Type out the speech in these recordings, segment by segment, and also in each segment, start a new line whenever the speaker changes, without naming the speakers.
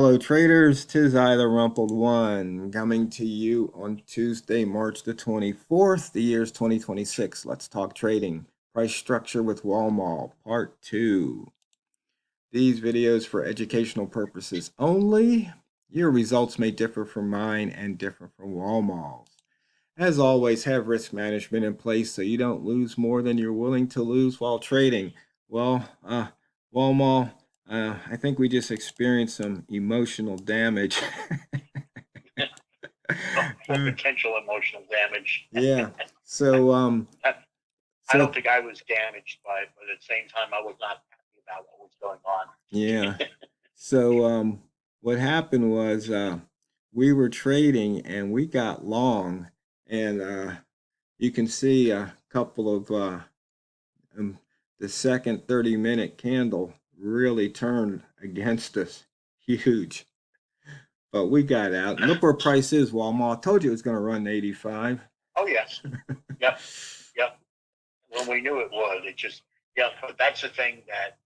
Hello, traders. Tis I, the Rumpled One, coming to you on Tuesday, March the 24th. The year's 2026. Let's talk trading. Price structure with Walmal, part 2. These videos for educational purposes only. Your results may differ from mine and differ from Walmal's. As always, have risk management in place so you don't lose more than you're willing to lose while trading. Well, Walmal, I think we just experienced some emotional damage.
Or potential emotional damage.
Yeah. So,
I don't think I was damaged by it, but at the same time, I was not happy about what was going on.
yeah. So, what happened was we were trading and we got long, and you can see a couple of the second 30-minute candle really turned against us huge. But we got out. And look where price is, Walmart. I told you it was going to run 85.
Oh, yes. Yep. Yep. When we knew it was, it just, yeah, but that's the thing that,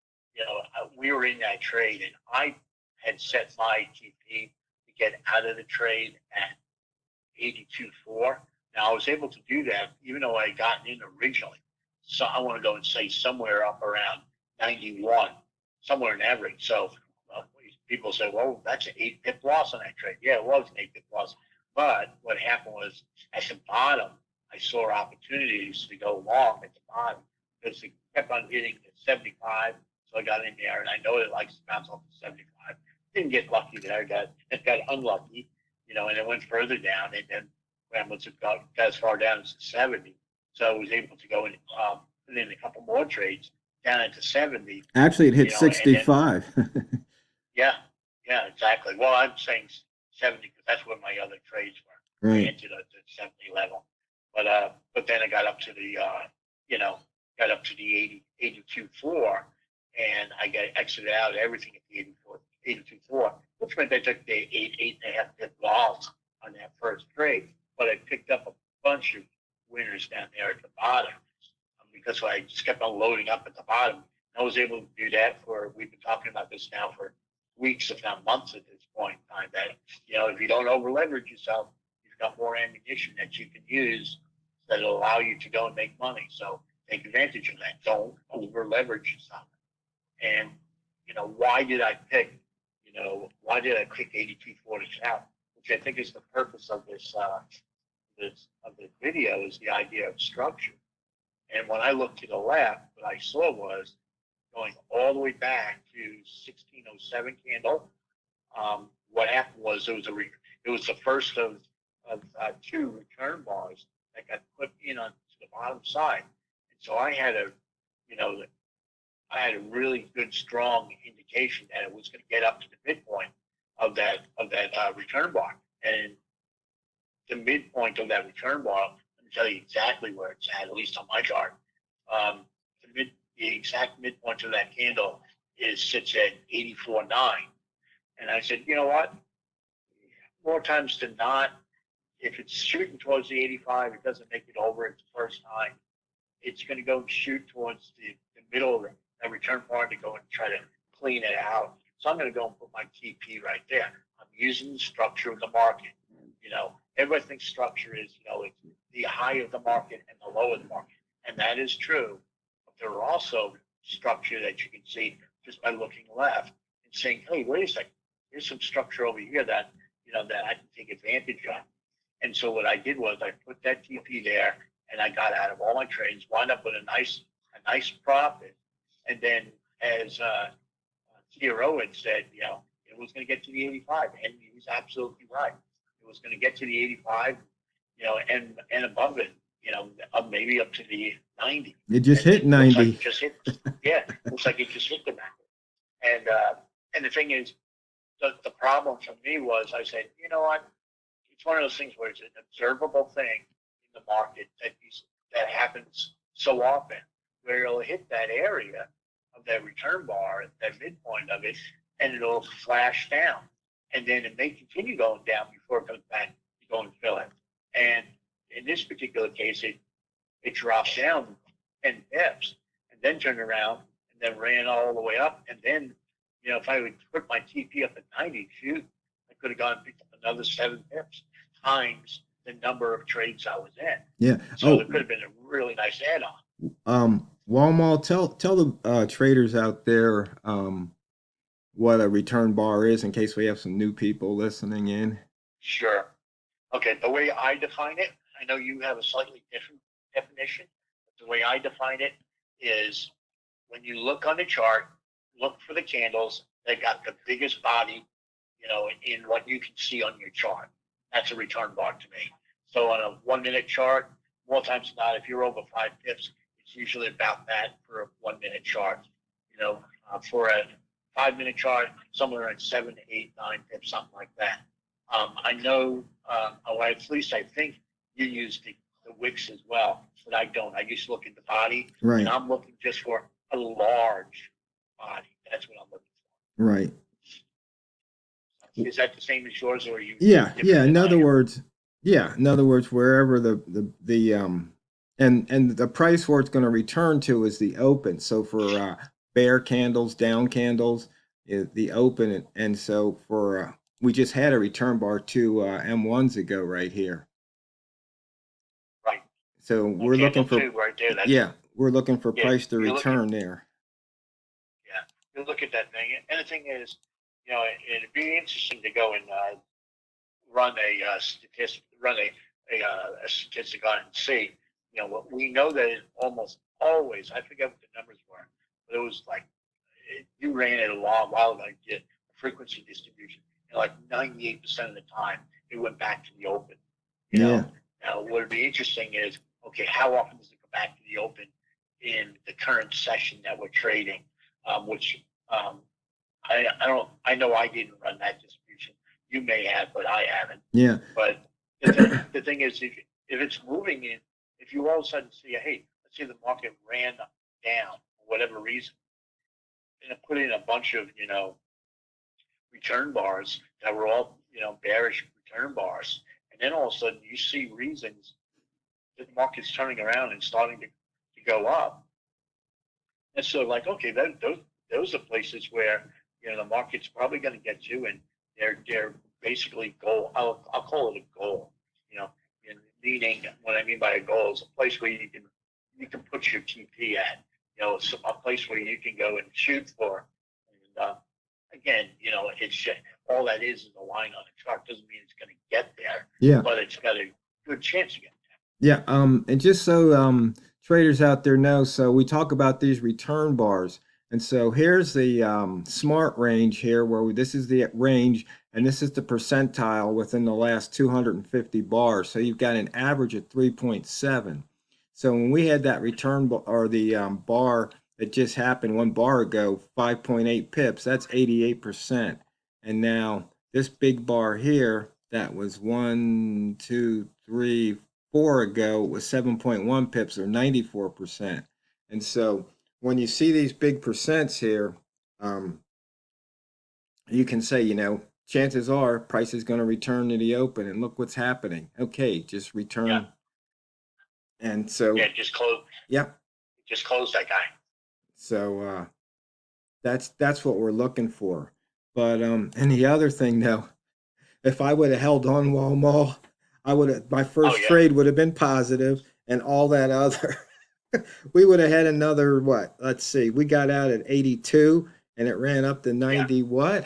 we were in that trade and I had set my TP to get out of the trade at 82.4. Now, I was able to do that even though I had gotten in originally. So I want to go and say somewhere up around 91, somewhere in that range. So people say, well, that's an 8-pip loss on that trade. Yeah, it was an 8-pip loss. But what happened was at the bottom, I saw opportunities to go long at the bottom because it kept on hitting the 75. So I got in there, and I know it likes to bounce off the 75. Didn't get lucky there. I got unlucky, and it went further down. And then once it got as far down as the 70, so I was able to go in, put in a couple more trades down into 70.
Actually, it hit
And then
65.
yeah, yeah, exactly. Well, I'm saying 70 because that's where my other trades were. I
Right.
entered at the 70 level, but then I got up to the you know got up to the 82.4, and I got exited out everything at the 82.4, which meant I took the 8.5 pip loss on that first trade, but I picked up a bunch of winners down there at the bottom because I just kept on loading up at the bottom. I was able to do that for, we've been talking about this now for weeks, if not months at this point in time, that, if you don't over leverage yourself, you've got more ammunition that you can use that'll allow you to go and make money. So take advantage of that. Don't over leverage yourself. And, why did I pick, why did I pick 82.40 out? Which I think is the purpose of this video, is the idea of structure. And when I looked to the left, what I saw was going all the way back to 1607 candle. What happened was it was the first of two return bars that got put in on the bottom side, and so I had a really good strong indication that it was going to get up to the midpoint of that return bar, and the midpoint of that return bar. Let me tell you exactly where it's at least on my chart. Um, the exact midpoint of that candle sits at 84.9. And I said, you know what? More times than not, if it's shooting towards the 85, it doesn't make it over it the first time. It's going to go shoot towards the middle of the return point to go and try to clean it out. So I'm going to go and put my TP right there. I'm using the structure of the market. Everybody thinks structure is, it's the high of the market and the low of the market. And that is true. But there are also structure that you can see just by looking left and saying, hey, wait a second, here's some structure over here that, that I can take advantage of. And so what I did was I put that TP there and I got out of all my trades, wound up with a nice profit. And then as TheRumpledOne said, it was going to get to the 85, and he's absolutely right. It was going to get to the 85, and above it, maybe up to the 90.
It just
and
hit
it looks
90.
like it just hit. Yeah, looks like it just hit the 90. And the thing is, the problem for me was I said, you know what? It's one of those things where it's an observable thing in the market that happens so often, where it'll hit that area of that return bar, that midpoint of it, and it'll flash down. And then it may continue going down before it comes back to go and fill it. And in this particular case, it dropped down 10 pips and then turned around and then ran all the way up. And then, You know, if I would put my TP up at 90, shoot, I could have gone and picked up another 7 pips times the number of trades I was in.
Yeah.
So it could have been a really nice add-on.
Walmal, tell the traders out there what a return bar is in case we have some new people listening in.
Sure. Okay, the way I define it, I know you have a slightly different definition, but the way I define it is when you look on the chart, look for the candles that got the biggest body, you know, in what you can see on your chart. That's a return bar to me. So on a 1 minute chart, more times than not, if you're over 5 pips, it's usually about that for a 1 minute chart. You know, for a 5 minute chart, somewhere around 7, 8, 9 pips, something like that. I know, or at least I think you use the wicks as well, but I don't. I just look at the body,
Right.
and I'm looking just for a large body. That's what I'm looking for.
Right.
Is that the same as yours, or are you?
Yeah. In
I
other
am?
words, wherever the and the price where it's going to return to is the open. So for bear candles, down candles, is the open, and so for we just had a return bar to M1s ago right here.
Right.
So
On
we're looking
candle
for
two, right there. That's
we're looking for
yeah.
price to
You look at
return there.
yeah. You look at that thing, and the thing is, you know, it'd be interesting to go and run a statistic, a statistic on it and see. You know, what we know that it almost always. I forget what the numbers were, but it was like you ran it a long while ago. Get frequency distribution, and like 98% of the time, it went back to the open. You
Yeah.
know, now what would be interesting is okay, how often does it go back to the open in the current session that we're trading? Which I don't. I know I didn't run that distribution. You may have, but I haven't.
Yeah.
But the thing is, if it's moving in, if you all of a sudden see, hey, let's say the market ran down for whatever reason, and it put in a bunch of return bars that were all bearish return bars, and then all of a sudden you see reasons that the market's turning around and starting to go up, and so like okay, those are places where the market's probably going to get to, and they're basically goal. I'll call it a goal. You know, meaning what I mean by a goal is a place where you can put your TP at. You know, a place where you can go and shoot for. And again, it's all that is a line on a chart. Doesn't mean it's going to get there.
Yeah.
But it's got a good chance to get
there. Yeah. And just so traders out there know, so we talk about these return bars. And so here's the smart range here, where this is the range, and this is the percentile within the last 250 bars. So you've got an average of 3.7. So when we had that return or the bar that just happened 1 bar ago, 5.8 pips, that's 88%. And now this big bar here, that was 1, 2, 3, 4 ago, was 7.1 pips or 94%. And so when you see these big percents here, you can say, chances are price is going to return to the open, and look what's happening. Okay, just return.
Yeah.
And so
just close.
Yeah.
Just close that guy.
So that's what we're looking for. But and the other thing though, if I would have held on Walmal, my first trade would have been positive, and all that other we would have had another what? Let's see. We got out at 82 and it ran up to 90 what?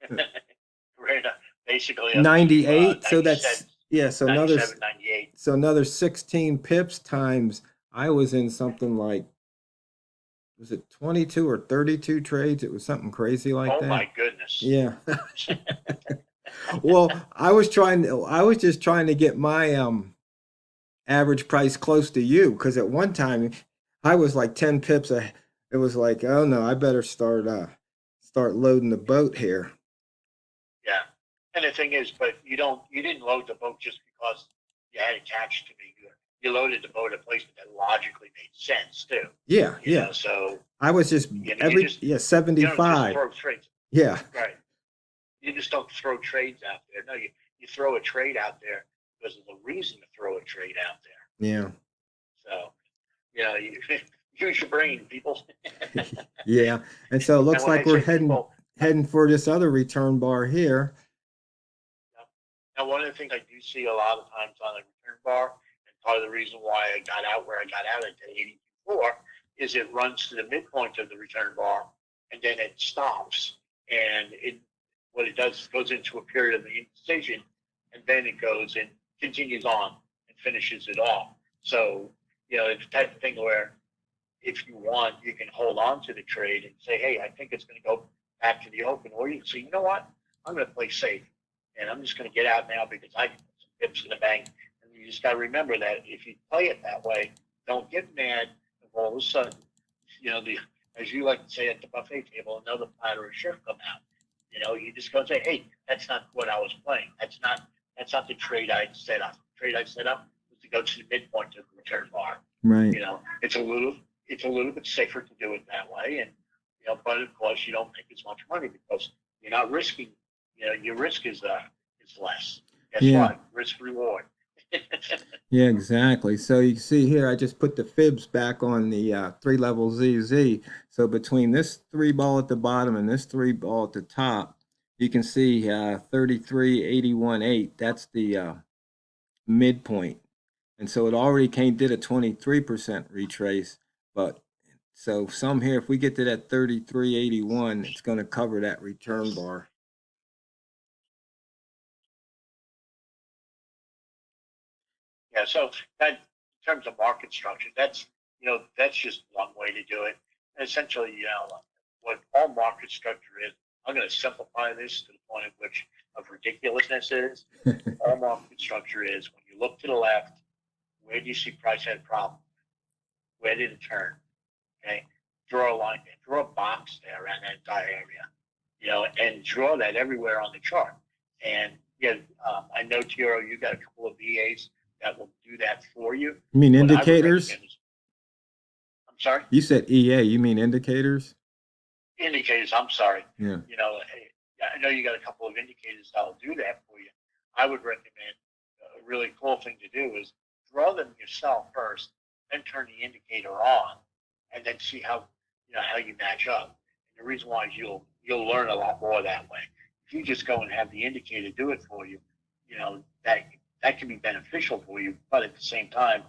Right, basically
98. So
97,
that's so
98.
So another 16 pips times I was in something like, was it 22 or 32 trades? It was something crazy like that.
Oh my goodness.
Yeah. Well, I was just trying to get my average price close to you, because at one time I was like 10 pips. It was like, oh no, I better start loading the boat here.
Yeah. And the thing is, but you didn't load the boat just because you had attached to me. You loaded the boat at a place that logically made sense too.
Yeah.
So
I was just 75.
You don't just throw trades.
Yeah.
Right. You just don't throw trades out there. No, you throw a trade out there because there's a reason to throw a trade out there.
Yeah.
So, Use your brain, people.
Yeah, and so it
And
looks
when I
like we're
say people,
heading for this other return bar here.
now one of the things I do see a lot of times on a return bar, and part of the reason why I got out where I got out at 82.4 is it runs to the midpoint of the return bar and then it stops. And what it does is it goes into a period of indecision, and then it goes and continues on and finishes it off. So, it's the type of thing where if you want, you can hold on to the trade and say, hey, I think it's going to go back to the open. Or you can say, you know what? I'm going to play safe. And I'm just going to get out now because I can put some pips in the bank. And you just got to remember that if you play it that way, don't get mad if all of a sudden, as you like to say at the buffet table, another platter of shrimp come out. You just go and say, hey, that's not what I was playing. That's not the trade I set up. The trade I set up was to go to the midpoint of the return bar.
Right.
It's a little bit safer to do it that way, and but of course you don't make as much money because you're not risking. Your risk is less. Guess
Yeah.
what? Risk reward.
Yeah, exactly. So you see here, I just put the fibs back on the 3-level ZZ. So between this 3 ball at the bottom and this 3 ball at the top, you can see 33.81.8. That's the midpoint. And so it already did a 23% retrace. But so some here, if we get to that 33.81, it's going to cover that return bar.
Yeah. So that, in terms of market structure, that's just one way to do it. And essentially, what all market structure is. I'm going to simplify this to the point at which of ridiculousness is. All market structure is when you look to the left, where do you see price had a problem? Where did it turn? Okay, draw a line, draw a box there around that entire area, and draw that everywhere on the chart. And I know Tiro, you got a couple of VAs that will do that for you.
You mean
What I would
indicators?
recommend is, I'm sorry,
You said EA, you mean indicators?
indicators. I'm sorry.
Yeah.
I know you got a couple of indicators that'll do that for you. I would recommend a really cool thing to do is draw them yourself first, then turn the indicator on, and then see how you match up. And the reason why is you'll learn a lot more that way. If you just go and have the indicator do it for you, that can be beneficial for you, but at the same time,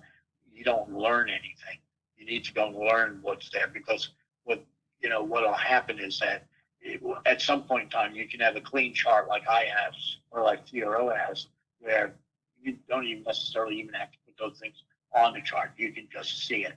you don't learn anything. You need to go and learn what's there because what'll happen is that at some point in time you can have a clean chart like I have or like TRO has, where you don't even necessarily even have to put those things on the chart. You can just see it. And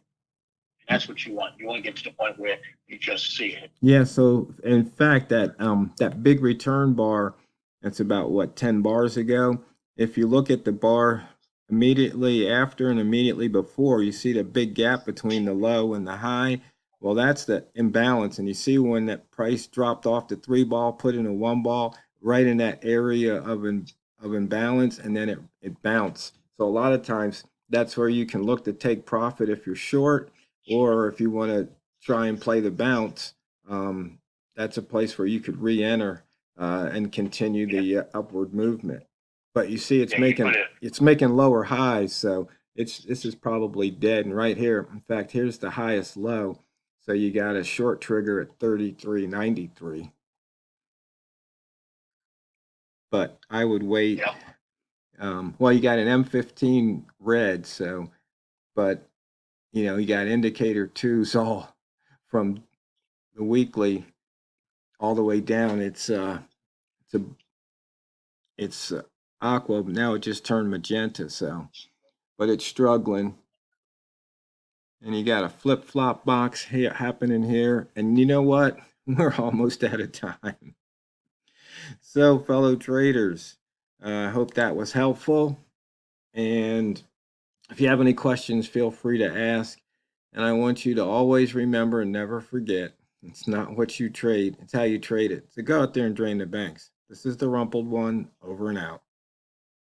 that's what you want. You want to get to the point where you just see it.
Yeah, so in fact that big return bar, that's about what, 10 bars ago. If you look at the bar immediately after and immediately before, you see the big gap between the low and the high. Well, that's the imbalance. And you see when that price dropped off the 3 ball, put in a 1 ball, right in that area of imbalance, and then it bounced. So a lot of times that's where you can look to take profit if you're short, or if you want to try and play the bounce. That's a place where you could re-enter and continue the upward movement. But you see, it's making lower highs, so this is probably dead. And right here, in fact, here's the highest low. So you got a short trigger at 33.93. But I would wait. Well, you got an M15 red, so, but you got indicator twos all from the weekly all the way down. It's aqua. Now it just turned magenta. So, but it's struggling. And you got a flip-flop box here happening here. And you know what? We're almost out of time. So, fellow traders, I hope that was helpful. And if you have any questions, feel free to ask. And I want you to always remember and never forget, it's not what you trade, it's how you trade it. So go out there and drain the banks. This is the Rumpled One, over and out.